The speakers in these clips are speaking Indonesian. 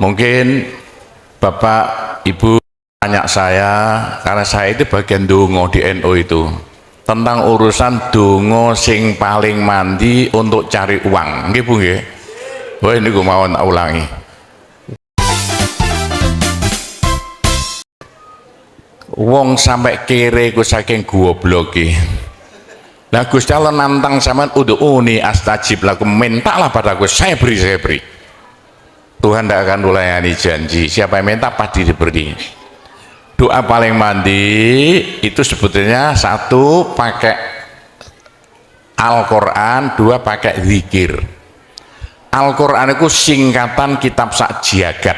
Mungkin Bapak Ibu tanya saya, karena saya itu bagian dongo di NU itu, tentang urusan dongo sing paling mandi untuk cari uang. Nggih Bu nggih. Wah ini gue mau tak ulangi. Wong sampai kere ku saking gobloke. Lah Gusti Allah nantang sampean ud'uni astajib lakum, mintalah padaku saya beri, saya beri. Tuhan tidak akan melayani janji, siapa yang minta pasti diberi. Doa paling mandi itu sebetulnya satu pakai Al-Quran, dua pakai zikir. Al-Quran itu singkatan kitab sak jagat.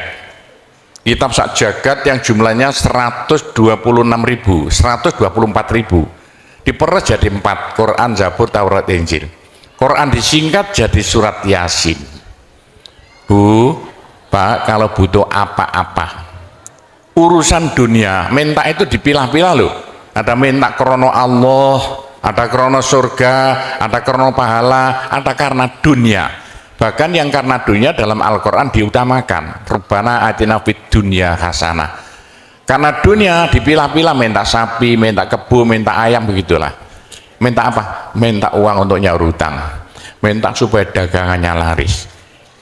Kitab sak jagat yang jumlahnya 124.000 diperes jadi 4, Quran, Zabur, Taurat, Injil. Quran disingkat jadi surat Yasin. Bu, Pak, kalau butuh apa-apa urusan dunia, minta itu dipilah-pilah loh. Ada minta krono Allah, ada krono surga, ada krono pahala, ada karena dunia. Bahkan yang karena dunia dalam Al-Quran diutamakan, Rabbana atina fid dunya hasanah. Karena dunia dipilah-pilah, minta sapi, minta kebo, minta ayam, begitulah. Minta apa? Minta uang untuk nyaur hutang, minta supaya dagangannya laris.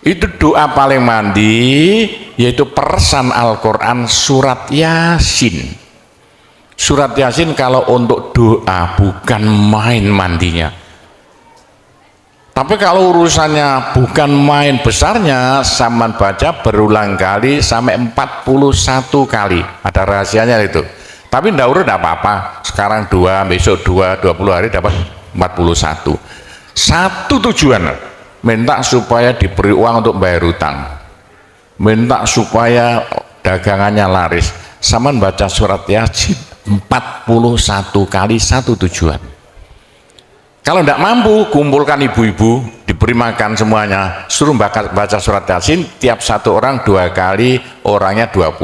Itu doa paling mandi, yaitu persan Al-Quran surat Yasin. Surat Yasin kalau untuk doa bukan main mandinya. Tapi kalau urusannya bukan main besarnya, saman baca berulang kali sampai 41 kali. Ada rahasianya itu. Tapi ndak urut apa-apa. Sekarang 2, besok 2, 20 hari dapat 41. Satu tujuan, minta supaya diberi uang untuk bayar hutang. Minta supaya dagangannya laris. Saman baca surat Yasin 41 kali, satu tujuan. Kalau tidak mampu, kumpulkan ibu-ibu, diberi makan semuanya, suruh baca surat Yasin, tiap satu orang 2 kali, orangnya 20,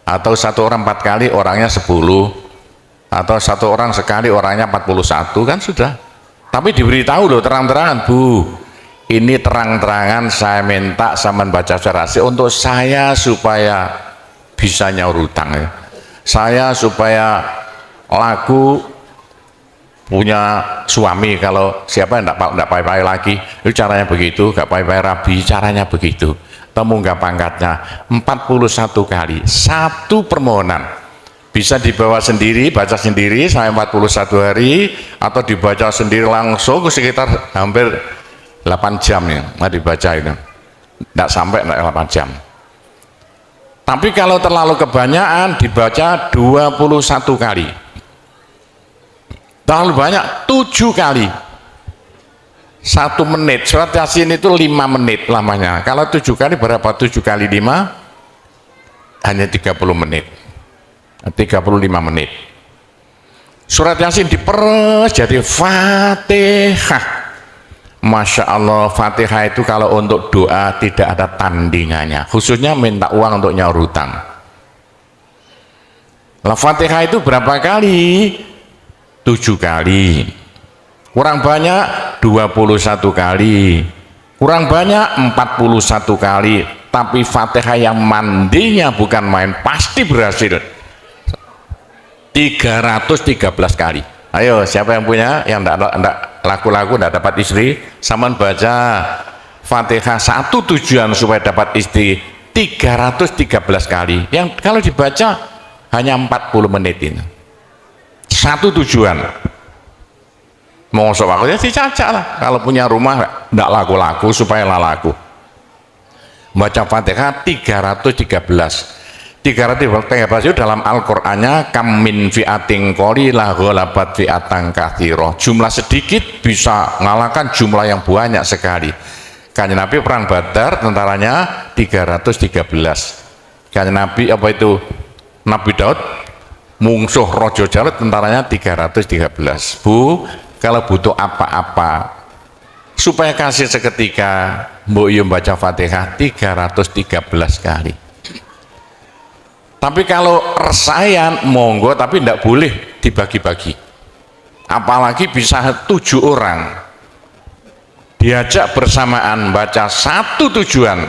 atau satu orang 4 kali, orangnya 10, atau satu orang sekali, orangnya 41, kan sudah. Tapi diberitahu loh terang-terangan, Bu, ini terang-terangan saya minta sama baca surat Yasin untuk saya supaya bisa nyaur hutang ya. Saya supaya laku punya suami, kalau siapa yang tidak payah-payah lagi, itu caranya begitu, gak payah-payah rabi, caranya begitu. Temu gak pangkatnya 41 kali, satu permohonan. Bisa dibawa sendiri, baca sendiri sampai 41 hari, atau dibaca sendiri langsung sekitar hampir 8 jam ya, nah dibaca itu. Tidak sampai 8 jam. Tapi kalau terlalu kebanyakan, dibaca 21 kali. Terlalu banyak 7 kali, 1 menit. Surat Yasin itu 5 menit lamanya. Kalau 7 kali berapa? 7 kali 5 hanya 30 menit, 35 menit. Surat Yasin diperes jadi Fatihah. Masya Allah, Fatihah itu kalau untuk doa tidak ada tandingannya, khususnya minta uang untuk nyaur hutang. Lah Fatihah itu berapa kali? 7 kali, kurang banyak 21 kali, kurang banyak 41 kali. Tapi Fatihah yang mandinya bukan main, pasti berhasil 313 kali. Ayo siapa yang punya, yang enggak laku-laku enggak dapat istri, saman baca Fatihah satu tujuan supaya dapat istri 313 kali. Yang kalau dibaca hanya 40 menit ini. Satu tujuan. Mau waktunya dicacak lah. Kalau punya rumah tidak laku-laku supaya laku. Baca Fatihah 313 itu dalam Al-Qur'annya kam min fi'atin qalilah ghalabat fi'atan katsirah. Jumlah sedikit bisa mengalahkan jumlah yang banyak sekali. Kanjeng Nabi perang Badar tentaranya 313. Kanjeng Nabi apa itu? Nabi Daud mungsuh Rojo Jalut tentaranya 313. Bu, kalau butuh apa-apa supaya kasih seketika, mbok yo baca Fatihah 313 kali. Tapi kalau resayan monggo, tapi tidak boleh dibagi-bagi. Apalagi bisa 7 orang diajak bersamaan baca satu tujuan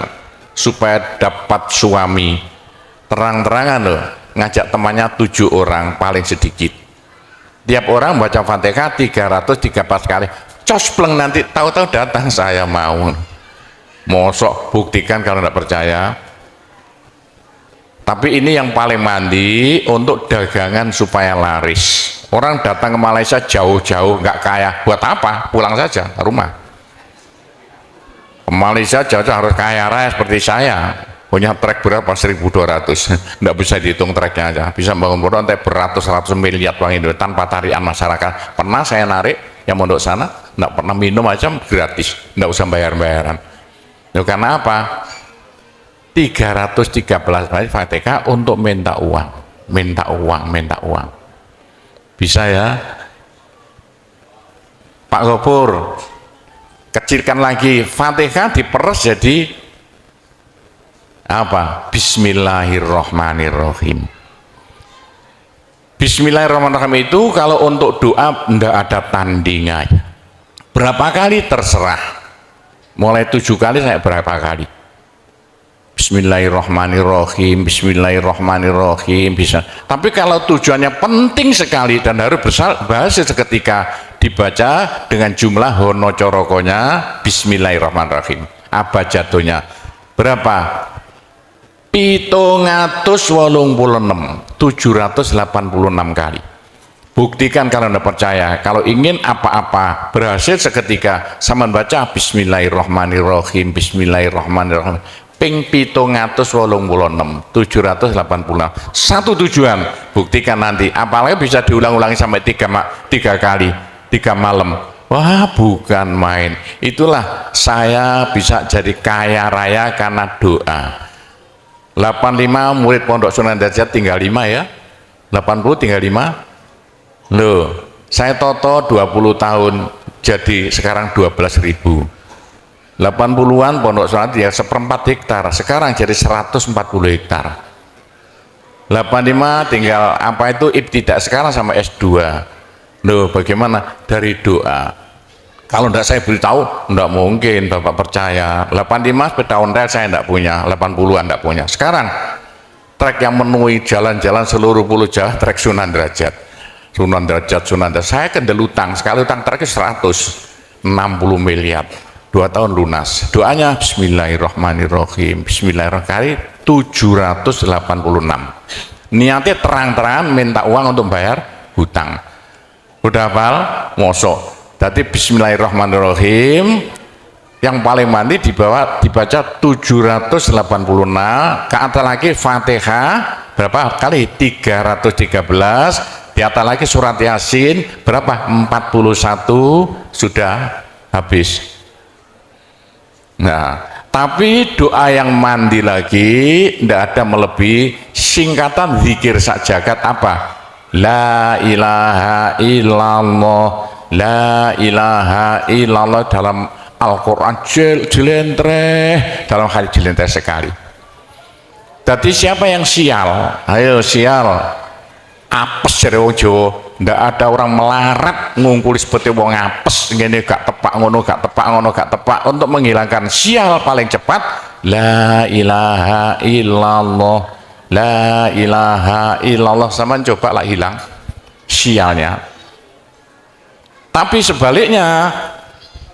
supaya dapat suami, terang-terangan loh, ngajak temannya 7 orang paling sedikit, tiap orang baca Fatihah 313 kali, cospleng, nanti tahu-tahu datang saya mau. Mosok buktikan kalau tidak percaya. Tapi ini yang paling mandi untuk dagangan supaya laris. Orang datang ke Malaysia jauh-jauh nggak kaya, buat apa? Pulang saja ke rumah. Ke Malaysia jauh-jauh harus kaya raya seperti saya, punya trek berapa? 1.200. Nggak bisa dihitung treknya aja, bisa bangun pondok nanti beratus-ratus miliar uang Indonesia tanpa tarian masyarakat. Pernah saya narik yang mondok sana, nggak pernah minum aja gratis, nggak usah bayar-bayaran. Ya, karena apa? 313 kali Fatihah untuk minta uang, minta uang, minta uang. Bisa ya Pak Gopur, kecilkan lagi, Fatihah diperes jadi apa? Bismillahirrohmanirrohim. Bismillahirrohmanirrohim itu kalau untuk doa tidak ada tandingannya. Berapa kali terserah, mulai 7 kali saya berapa kali. Bismillahirrohmanirrohim, Bismillahirrohmanirrohim bisa. Tapi kalau tujuannya penting sekali dan harus berhasil seketika dibaca dengan jumlah hono corokonya Bismillahirrohmanirrohim. Apa jatuhnya? Berapa? 786 kali. Buktikan kalau Anda percaya. Kalau ingin apa-apa berhasil seketika, sama baca Bismillahirrohmanirrohim, Bismillahirrohmanirrohim. Ping 786, 786. Satu tujuan, buktikan nanti. Apalagi bisa diulang-ulangi sampai 3 kali, 3 malam. Wah, bukan main. Itulah saya bisa jadi kaya raya karena doa. 85 murid Pondok Sunan Derajat tinggal 5 ya. 80 tinggal 5. Loh, saya toto 20 tahun jadi sekarang 12.000. 80-an Pondok Sunan ya 1/4 hektar, sekarang jadi 140 hektar. 85 tinggal apa itu ibtidak sekarang sama S2. Loh, bagaimana? Dari doa. Kalau tidak saya beritahu, tidak mungkin Bapak percaya. 85 sepeda ontel saya tidak punya, 80-an tidak punya. Sekarang trek yang memenuhi jalan-jalan seluruh Pulau Jawa, trek Sunan Derajat. Sunan Derajat. Saya kendel utang, sekali utang treknya 160 miliar. 2 tahun lunas. Doanya Bismillahirrohmanirrohim, Bismillahirrohmanirrohim 786. Niatnya terang-terangan minta uang untuk bayar hutang. Udah hafal? Mosok. Jadi Bismillahirrohmanirrohim yang paling mandi dibaca 786, ke atas lagi Fatihah berapa kali? 313, di atas lagi surat Yasin berapa? 41, sudah habis. Nah, tapi doa yang mandi lagi tidak ada melebihi singkatan zikir sak jagat apa? La ilaha illallah, la ilaha illallah dalam Al-Quran jelentreh, dalam hadis jelentreh sekali. Jadi siapa yang sial? Ayo sial. Apes dari wong Jawa, ndak ada orang melarat ngungkuli seperti wong apes ngene, gak tepak ngono, gak tepak ngono, gak tepak. Untuk menghilangkan sial paling cepat la ilaha illallah, la ilaha illallah. Sama coba lah hilang sialnya. Tapi sebaliknya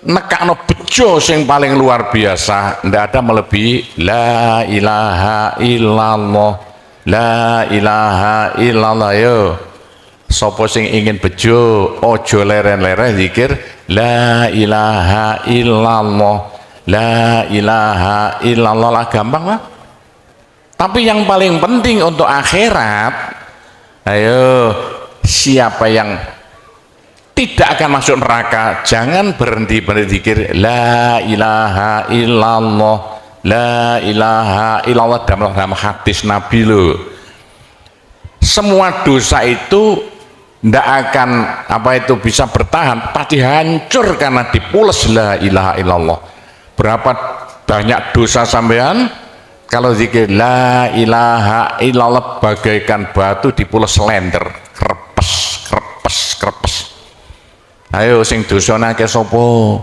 nekakno bejo sing paling luar biasa, ndak ada melebihi la ilaha illallah, la ilaha illallah. Yo sapa sing ingin bejo ojo leren-leren zikir la ilaha illallah, la ilaha illallah lah, gampang lah. Tapi yang paling penting untuk akhirat, ayo siapa yang tidak akan masuk neraka jangan berhenti zikir la ilaha illallah, la ilaha illallah dalam hadis Nabi loh. Semua dosa itu tidak akan apa itu bisa bertahan, pasti hancur karena dipules la ilaha illallah. Berapa banyak dosa sampean kalau zikir la ilaha illallah bagaikan batu dipules lender, krepes krepes krepes. Ayo sing dosane akeh sapa?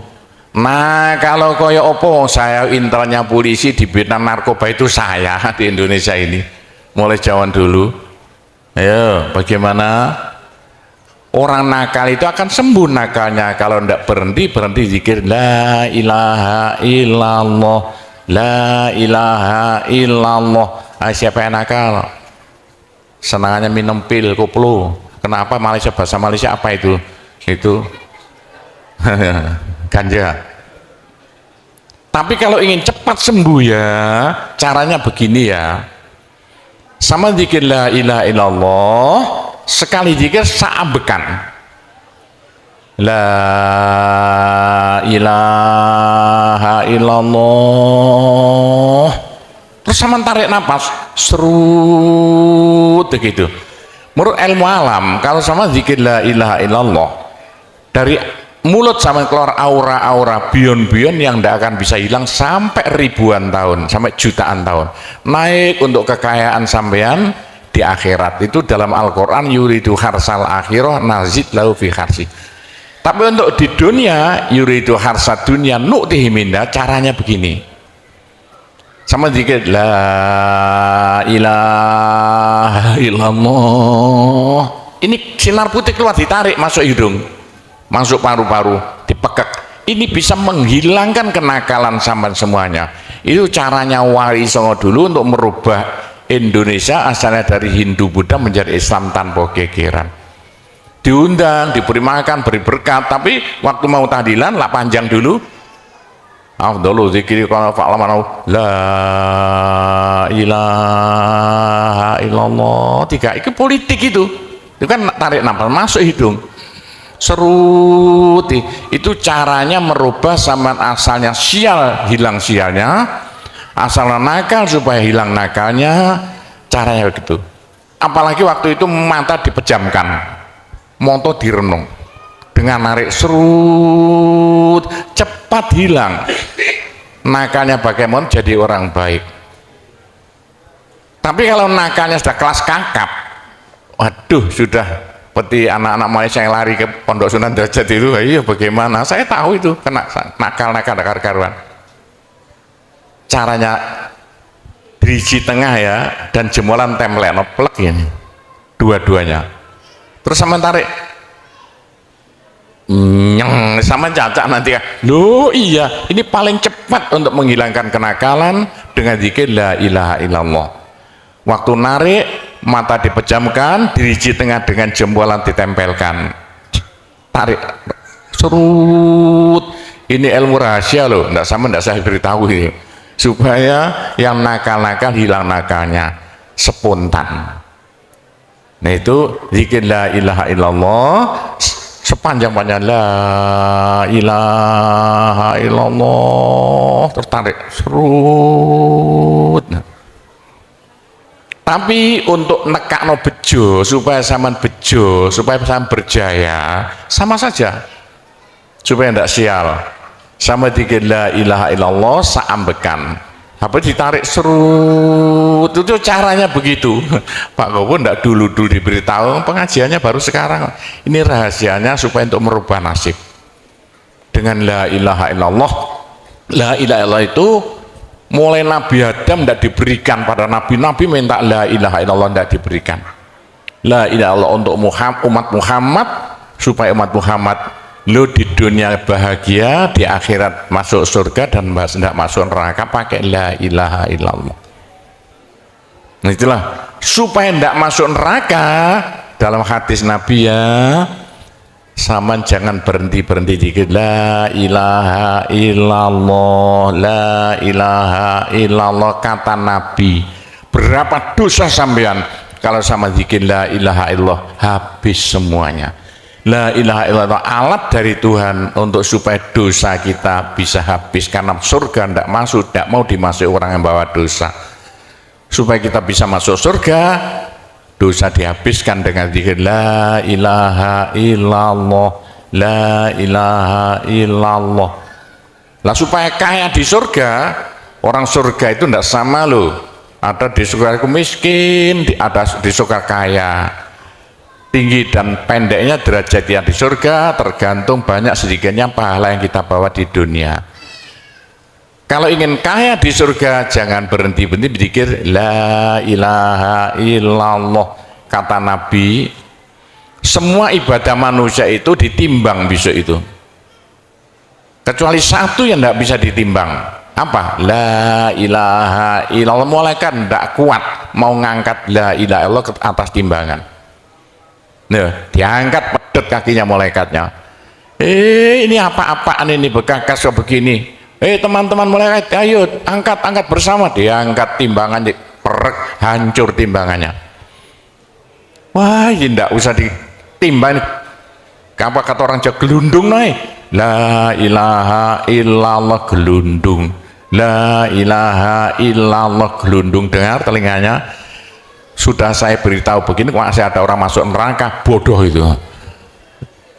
Nah kalau koyo opo saya intelnya polisi di bidang narkoba itu saya di Indonesia ini mulai zaman dulu. Ayo bagaimana orang nakal itu akan sembuh nakalnya kalau tidak berhenti zikir la ilaha illallah, la ilaha illallah. Siapa yang nakal senangannya minum pil koplo, kenapa Malaysia, bahasa Malaysia apa itu ganja. Tapi kalau ingin cepat sembuh ya caranya begini ya, sama zikir la ilaha illallah, sekali zikir saambekan la ilaha illallah, terus sama tarik nafas serut begitu. Menurut ilmu alam kalau sama zikir la ilaha illallah dari mulut sama keluar aura-aura bion-bion yang tidak akan bisa hilang sampai ribuan tahun, sampai jutaan tahun, naik untuk kekayaan sampean di akhirat. Itu dalam Al-Quran, yuridu harsal akhirah nazid lahu fi harsi. Tapi untuk di dunia, yuridu harsad dunia nu'tihi minda, caranya begini, sama dikit la ilaha illallah, ini sinar putih keluar ditarik masuk hidung, masuk paru-paru, dipekek. Ini bisa menghilangkan kenakalan sampai semuanya. Itu caranya Wali Songo dulu untuk merubah Indonesia asalnya dari Hindu Buddha menjadi Islam tanpa gegeran. Diundang, diberi makan, beri berkat, tapi waktu mau tahlilan lah panjang dulu. Afdhalu dzikri qala fa'lamu la ilaha illallah. Tiga itu politik itu kan tarik nafas masuk hidung serut. Itu caranya merubah zaman asalnya sial hilang sialnya, asal nakal supaya hilang nakalnya, caranya begitu. Apalagi waktu itu mata dipejamkan, moto direnung, dengan narik serut cepat hilang nakalnya, bagaimana jadi orang baik. Tapi kalau nakalnya sudah kelas kakap, waduh sudah seperti anak-anak Malaysia yang lari ke Pondok Sunan Derajat itu, iya bagaimana, saya tahu itu kena nakal-nakal karuan. Caranya driji tengah ya, dan jemolan templek plek ini dua-duanya, terus sama tarik nyeng sama cacak nanti ya. Loh iya, ini paling cepat untuk menghilangkan kenakalan dengan zikir la ilaha illallah. Waktu narik mata dipejamkan, diriji tengah dengan jempolan ditempelkan, tarik serut. Ini ilmu rahasia loh, enggak sama, enggak saya beritahu ini, supaya yang nakal-nakal hilang nakalnya spontan. Nah itu zikir la ilaha illallah sepanjang-panjang la ilaha illallah, tertarik serut. Tapi untuk nekakno bejo supaya sampean bejo, supaya sampean berjaya, sama saja supaya tidak sial, sama dikit la ilaha illallah saambekan, apa ditarik serut. Itu caranya begitu. Pak Gowo tidak dulu diberitahu, pengajiannya baru sekarang. Ini rahasianya supaya untuk merubah nasib dengan la ilaha illallah. La ilaha illallah itu mulai Nabi Adam tidak diberikan, pada nabi-nabi minta la ilaha illallah tidak diberikan. La ilaha illallah untuk umat Muhammad, supaya umat Muhammad lo di dunia bahagia, di akhirat masuk surga, dan tidak masuk neraka pakai la ilaha illallah. Nah itulah supaya tidak masuk neraka. Dalam hadis Nabi ya, sama jangan berhenti dikit la ilaha illallah, la ilaha illallah. Kata Nabi, berapa dosa sampean kalau sama zikir la ilaha illallah habis semuanya. La ilaha illallah alat dari Tuhan untuk supaya dosa kita bisa habis, karena surga tidak masuk, tidak mau dimasuki orang yang bawa dosa. Supaya kita bisa masuk surga, dosa dihabiskan dengan zikir la ilaha illallah, la ilaha illallah. Lah supaya kaya di surga, orang surga itu tidak sama loh, ada di surga miskin, ada di surga kaya. tinggi dan pendeknya derajatnya di surga tergantung banyak sedikitnya pahala yang kita bawa di dunia. Kalau ingin kaya di surga, jangan berhenti-berhenti berzikir la ilaha illallah. Kata Nabi, semua ibadah manusia itu ditimbang besok itu, kecuali satu yang tidak bisa ditimbang. Apa? La ilaha illallah. Malaikat tidak kuat mau ngangkat la ilaha illallah ke atas timbangan. Nah, diangkat pedet kakinya malaikatnya. Ini apa-apaan ini bekakas begini. Teman-teman malaikat, ayo angkat bersama. Diangkat timbangannya, perek, hancur timbangannya. Wah, ini tidak usah ditimbang. Apa kata orang Jawa, gelundung naik. La ilaha illallah, gelundung. La ilaha illallah, gelundung. Dengar telinganya. Sudah saya beritahu begini, masih ada orang masuk neraka, bodoh itu.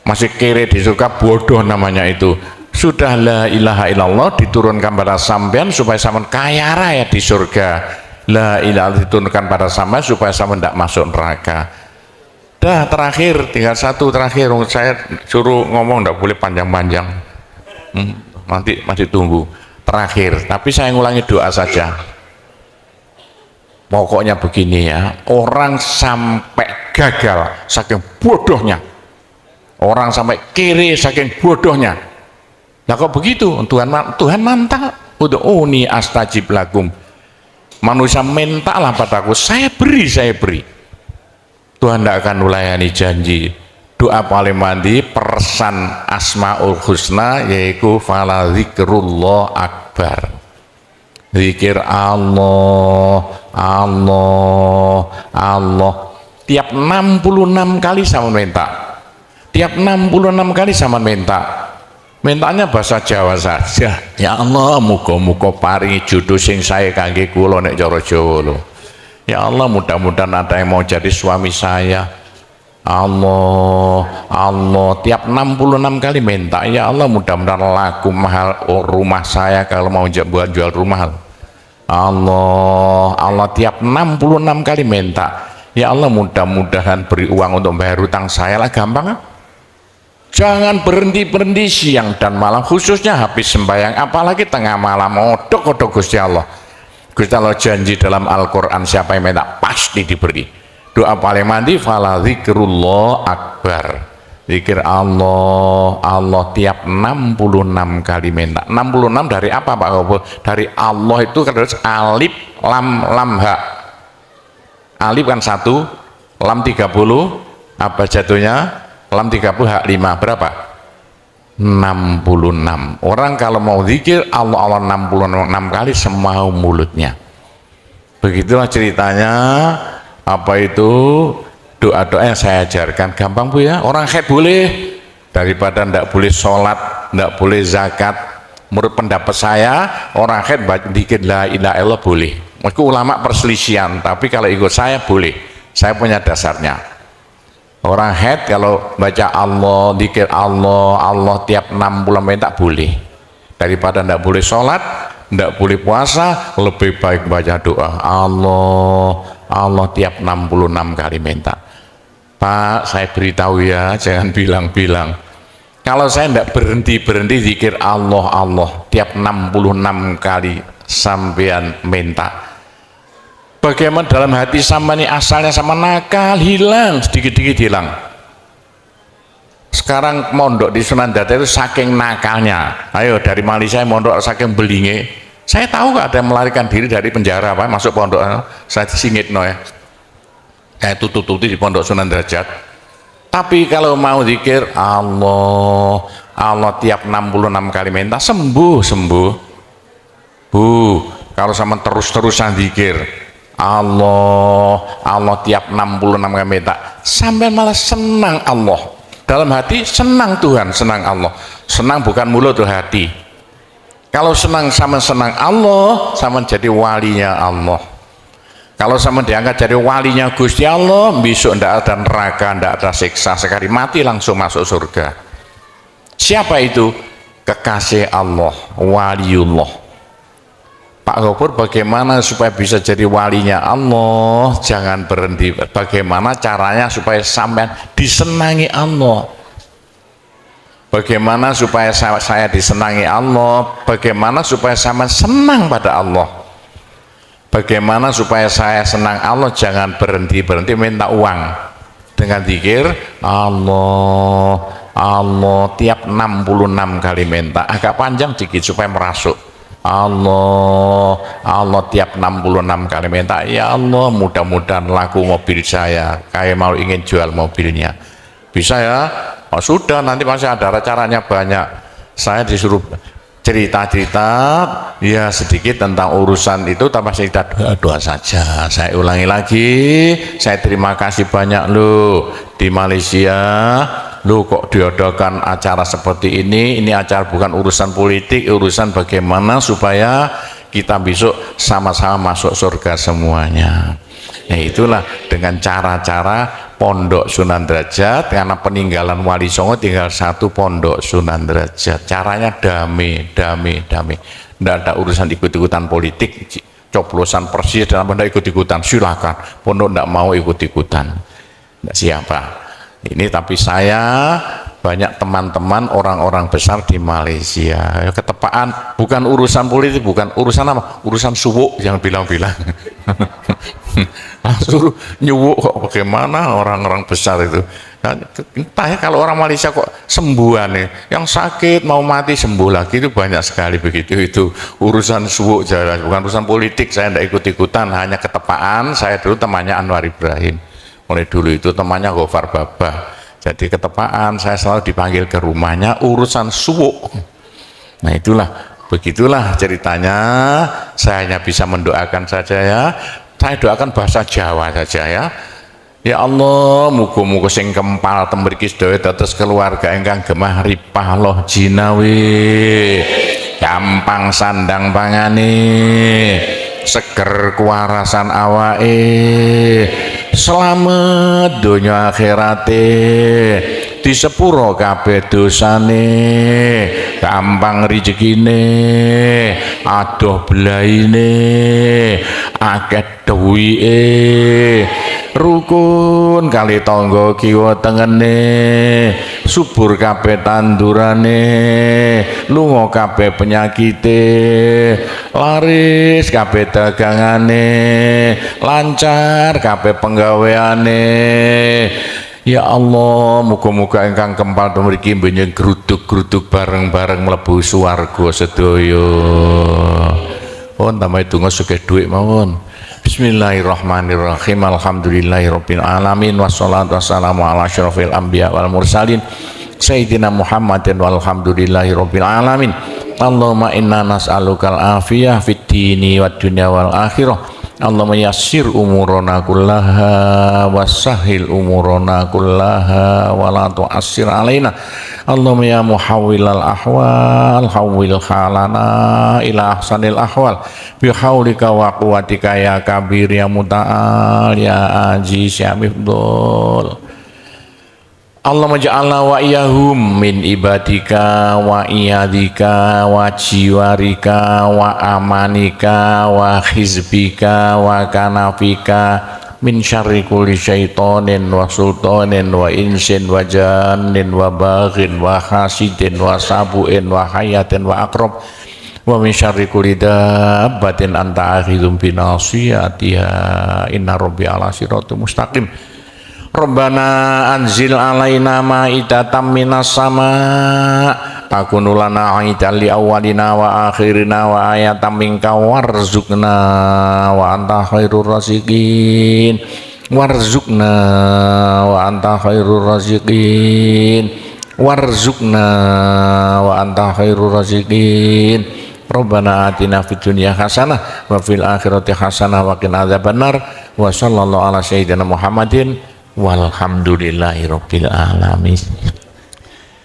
Masih kere di surga, bodoh namanya itu. Sudah la ilaha illallah diturunkan pada sampean supaya sampean kaya raya di surga. La ilaha diturunkan pada sampean supaya sampean tidak masuk neraka. Dah, terakhir, tinggal satu terakhir. Saya suruh ngomong tidak boleh panjang-panjang. Nanti masih tunggu. Terakhir, tapi saya ngulangi doa saja. Pokoknya begini ya, orang sampai gagal saking bodohnya, orang sampai kiri saking bodohnya. Nah kok begitu? Tuhan mantap. Ud'uni astajib lakum. Manusia mintalah padaku, saya beri. Tuhan tidak akan melayani janji. Doa paling mandi persan asmaul husna, yaitu fala zikrullah akbar. Zikir Allah, Allah, Allah. Tiap 66 kali sama minta. Tiap 66 kali sama minta. Mintanya bahasa Jawa saja. Ya Allah, muga-muga paringi jodoh sing saya kangge kula nek cara Jawa lho. Ya Allah, mudah-mudahan ada yang mau jadi suami saya. Allah, Allah, tiap 66 kali minta. Ya Allah, mudah-mudahan laku mahal rumah saya kalau mau buat jual rumah. Allah, Allah, tiap 66 kali minta. Ya Allah, mudah-mudahan beri uang untuk bayar hutang saya lah, gampang kan? Jangan berhenti siang dan malam, khususnya habis sembahyang, apalagi tengah malam. Odok-odok Gusti Allah. Gusti Allah janji dalam Al-Quran, siapa yang minta pasti diberi. Doa paling mandi fala zikrullah akbar. Zikir Allah, Allah tiap 66 kali minta. 66 dari apa Pak Kobo? Dari Allah itu terus alif lam ha. Alif kan 1, lam 30, apa jatuhnya? Lam 30 hak 5, berapa? 66. Orang kalau mau zikir Allah, Allah 66 kali semau mulutnya. Begitulah ceritanya. Apa itu doa-doa yang saya ajarkan, gampang Bu ya. Orang haid boleh, daripada ndak boleh sholat, ndak boleh zakat. Menurut pendapat saya, orang haid dikit la ilaha illallah boleh. Maka ulama perselisihan, tapi kalau ikut saya boleh. Saya punya dasarnya. Orang haid kalau baca Allah, dikit Allah, Allah tiap 60 menit tak boleh. Daripada ndak boleh sholat, ndak boleh puasa, lebih baik baca doa Allah, Allah tiap 66 kali minta. Pak, saya beritahu ya, jangan bilang-bilang. Kalau saya tidak berhenti zikir Allah, Allah tiap 66 kali sampean minta. Bagaimana dalam hati sama ini asalnya sama nakal, hilang, sedikit-sedikit hilang. Sekarang mondok di Sunan Data itu saking nakalnya. Ayo dari Malaysia mondok saking belinge. Saya tahu gak ada yang melarikan diri dari penjara Pak, masuk pondok. Saya singit no ya. Tutup-tutup di pondok Sunan Derajat. Tapi kalau mau zikir Allah, Allah tiap 66 kali minta, sembuh. Bu, kalau sama terus-terusan zikir Allah, Allah tiap 66 kali minta, sampai malah senang Allah. Dalam hati senang Tuhan, senang Allah. Senang bukan mulut tuh hati. Kalau senang sama senang Allah, sama jadi walinya Allah. Kalau sama diangkat jadi walinya Gusti Allah, besok tidak ada neraka, tidak ada siksa, sekali mati langsung masuk surga. Siapa itu? Kekasih Allah, waliullah. Pak Gopur bagaimana supaya bisa jadi walinya Allah? Jangan berhenti. Bagaimana caranya supaya sampean disenangi Allah? Bagaimana supaya saya disenangi Allah? Bagaimana supaya sampean senang pada Allah? Bagaimana supaya saya senang Allah? Jangan berhenti minta uang dengan zikir Allah Allah tiap 66 kali minta, agak panjang dikit supaya merasuk. Allah Allah tiap 66 kali minta, ya Allah mudah-mudahan laku mobil saya, kayak mau ingin jual mobilnya, bisa ya? Oh sudah, nanti masih ada caranya banyak. Saya disuruh cerita-cerita ya sedikit tentang urusan itu, tanpa cerita doa saja. Saya ulangi lagi, saya terima kasih banyak loh di Malaysia loh, kok diadakan acara seperti ini acara bukan urusan politik, urusan bagaimana supaya kita besok sama-sama masuk surga semuanya. Nah itulah dengan cara-cara Pondok Sunan Derajat, karena peninggalan Wali Songo tinggal satu Pondok Sunan Derajat. Caranya damai. Tidak ada urusan ikut-ikutan politik, coblosan persis dalam benda ikut-ikutan, silakan. Pondok tidak mau ikut-ikutan, tidak siapa. Ini tapi saya banyak teman-teman orang-orang besar di Malaysia, ya, ketepaan bukan urusan politik, bukan urusan apa, urusan suwuk yang bilang-bilang. Langsung nyuwuk kok, bagaimana orang-orang besar itu. Entah ya, kalau orang Malaysia kok sembuhan nih, yang sakit mau mati sembuh lagi, itu banyak sekali begitu. Itu urusan suwuk jelas, bukan urusan politik. Saya tidak ikut-ikutan, hanya ketepaan. Saya dulu temannya Anwar Ibrahim, mulai dulu itu temannya Gofar Babah, jadi ketepaan saya selalu dipanggil ke rumahnya urusan suwuk. Nah itulah, begitulah ceritanya. Saya hanya bisa mendoakan saja ya, saya doakan bahasa Jawa saja ya. Ya Allah, muga-muga sing kempal tembriki sedaya dados keluarga ingkang gemah ripah loh jinawi, gampang sandang pangane, seger kuwarasan awake, selamat dunia akhirate, di sepuro kabeh dosane, gampang rezekine, adoh belaine, akeh duwike, rukun kali tangga kiwa tengene, subur kabeh tandurane, lunga kabeh penyakite, laris kabeh dagangane, lancar kabeh penggaweane. Ya Allah, muga-muga ingkang kempal mriki mbenjing gruduk-gruduk bareng-bareng mlebu swarga sedaya. Pun tambahi donga sugih dhuwit mawon. Bismillahirrahmanirrahim. Alhamdulillahirabbil alamin, wassalatu wassalamu ala asyrofil anbiya wal mursalin sayyidina Muhammadin walhamdulillahirabbil alamin. Allahumma inna nas'alukal afiyah fid dini wad dunya wal akhirah. Allahumma yassir umurana kullaha wassahil umurana kullaha wa la tu'assir alaina. Allahumma ya muhawwilal ahwal hawwil halana ila ahsanil ahwal bi haulika wa quwwatika ya kabir ya muta'al ya aziz ya mifdul. Allahumma ja'alna wa iyahum min ibadika wa iyadika wa jiwarika wa amanika wa hizbika wa kanafika min syarri kulli syaitonin wa sultanin wa insin wa jannin wa baghin wa hasidin wa sabu'in wa hayatin wa akrab wa min syarri kulli dabbatin anta akhidhum binasiyatiha inna rabbi ala siratul mustaqim. Rabbana anzil alaina ma'idatan minas sama takunu lana aidan li awwalina wa akhirina wa ayatan minka warzuqna wa anta khairur raziqin warzuqna wa anta khairur raziqin warzuqna wa anta khairur raziqin. Rabbana atina fid dunya hasanah wa fil akhirati hasanah wa qina adzabannar wa sallallahu ala sayyidina Muhammadin walhamdulillahirabbil alamin.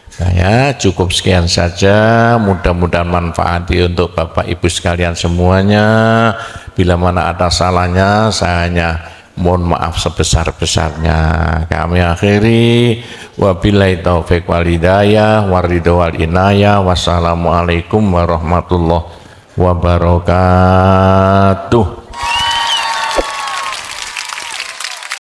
Saya cukup sekian saja, mudah-mudahan manfaati untuk Bapak Ibu sekalian semuanya. Bila mana ada salahnya, saya hanya mohon maaf sebesar-besarnya. Kami akhiri, wabillahi taufik wal hidayah waridho wal inayah. Wassalamualaikum warahmatullahi wabarakatuh.